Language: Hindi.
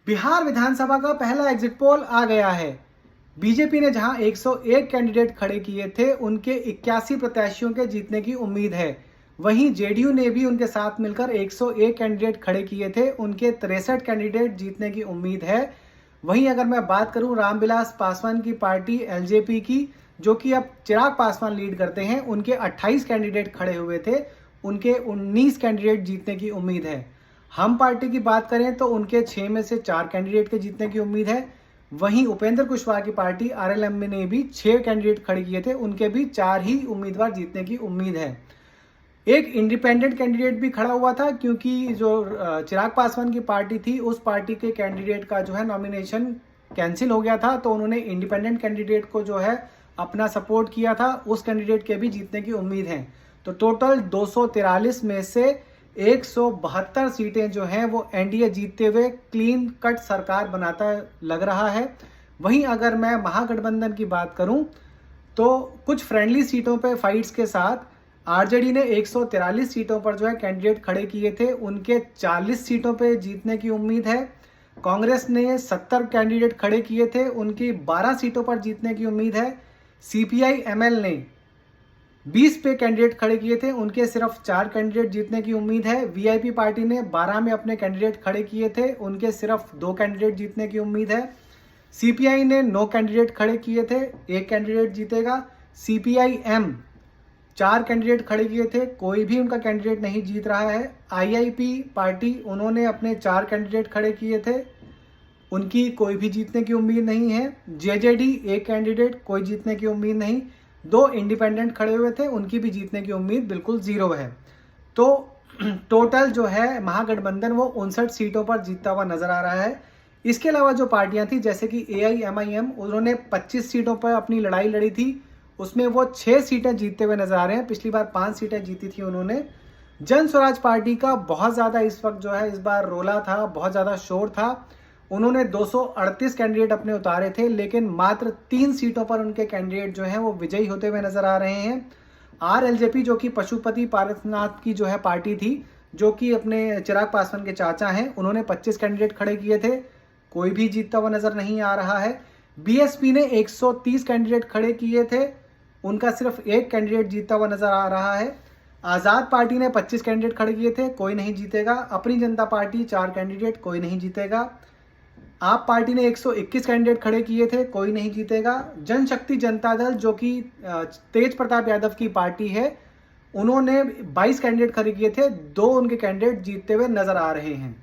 बिहार विधानसभा का पहला एग्जिट पोल आ गया है। बीजेपी ने जहां 101 कैंडिडेट खड़े किए थे, उनके 81 प्रत्याशियों के जीतने की उम्मीद है। वहीं जेडीयू ने भी उनके साथ मिलकर 101 कैंडिडेट खड़े किए थे, उनके 63 कैंडिडेट जीतने की उम्मीद है। वहीं अगर मैं बात करूं रामविलास पासवान की पार्टी एलजेपी की, जो कि अब चिराग पासवान लीड करते हैं, उनके 28 कैंडिडेट खड़े हुए थे, उनके 19 कैंडिडेट जीतने की उम्मीद है। हम पार्टी की बात करें तो उनके 6 में से 4 कैंडिडेट के जीतने की उम्मीद है। वहीं उपेंद्र कुशवाहा की पार्टी आरएलएम ने भी 6 कैंडिडेट खड़े किए थे, उनके भी 4 ही उम्मीदवार जीतने की उम्मीद है। एक इंडिपेंडेंट कैंडिडेट भी खड़ा हुआ था, क्योंकि जो चिराग पासवान की पार्टी थी, उस पार्टी के कैंडिडेट का जो है नॉमिनेशन कैंसिल हो गया था, तो उन्होंने इंडिपेंडेंट कैंडिडेट को जो है अपना सपोर्ट किया था। उस कैंडिडेट के भी जीतने की उम्मीद है। तो टोटल 243 में से 172 सीटें जो हैं वो एनडीए जीतते हुए क्लीन कट सरकार बनाता लग रहा है। वहीं अगर मैं महागठबंधन की बात करूं तो कुछ फ्रेंडली सीटों पे फाइट्स के साथ आरजेडी ने 143 सीटों पर जो है कैंडिडेट खड़े किए थे, उनके 40 सीटों पे जीतने की उम्मीद है। कांग्रेस ने 70 कैंडिडेट खड़े किए थे, उनकी 12 सीटों पर जीतने की उम्मीद है। सीपीआई एमएल ने 20 पे कैंडिडेट खड़े किए थे, उनके सिर्फ 4 कैंडिडेट जीतने की उम्मीद है। वीआईपी पार्टी ने 12 में अपने कैंडिडेट खड़े किए थे, उनके सिर्फ 2 कैंडिडेट जीतने की उम्मीद है। सीपीआई ने 9 कैंडिडेट खड़े किए थे, 1 कैंडिडेट जीतेगा। सीपीआई एम 4 कैंडिडेट खड़े किए थे, कोई भी उनका कैंडिडेट नहीं जीत रहा है। आईआईपी पार्टी, उन्होंने अपने 4 कैंडिडेट खड़े किए थे, उनकी कोई भी जीतने की उम्मीद नहीं है। जेजेडी 1 कैंडिडेट, कोई जीतने की उम्मीद नहीं। 2 इंडिपेंडेंट खड़े हुए थे, उनकी भी जीतने की उम्मीद बिल्कुल 0 है। तो टोटल जो है महागठबंधन वो 59 सीटों पर जीतता हुआ नजर आ रहा है। इसके अलावा जो पार्टियां थी, जैसे कि एआईएमआईएम, उन्होंने 25 सीटों पर अपनी लड़ाई लड़ी थी, उसमें वो 6 सीटें जीतते हुए नजर आ रहे हैं। पिछली बार 5 सीटें जीती थी उन्होंने। जन स्वराज पार्टी का बहुत ज्यादा इस वक्त जो है इस बार रोला था, बहुत ज्यादा शोर था। उन्होंने 238 कैंडिडेट अपने उतारे थे, लेकिन मात्र 3 सीटों पर उनके कैंडिडेट जो हैं वो विजयी होते हुए नजर आ रहे हैं। आरएलजेपी, जो कि पशुपति पारसनाथ की जो है पार्टी थी, जो कि अपने चिराग पासवान के चाचा हैं, उन्होंने 25 कैंडिडेट खड़े किए थे, कोई भी जीतता हुआ नजर नहीं आ रहा है। बीएसपी ने 130 कैंडिडेट खड़े किए थे, उनका सिर्फ 1 कैंडिडेट जीतता हुआ नजर आ रहा है। आजाद पार्टी ने 25 कैंडिडेट खड़े किए थे, कोई नहीं जीतेगा। अपनी जनता पार्टी 4 कैंडिडेट, कोई नहीं जीतेगा। आप पार्टी ने 121 कैंडिडेट खड़े किए थे, कोई नहीं जीतेगा। जनशक्ति जनता दल, जो कि तेज प्रताप यादव की पार्टी है, उन्होंने 22 कैंडिडेट खड़े किए थे, 2 उनके कैंडिडेट जीतते हुए नजर आ रहे हैं।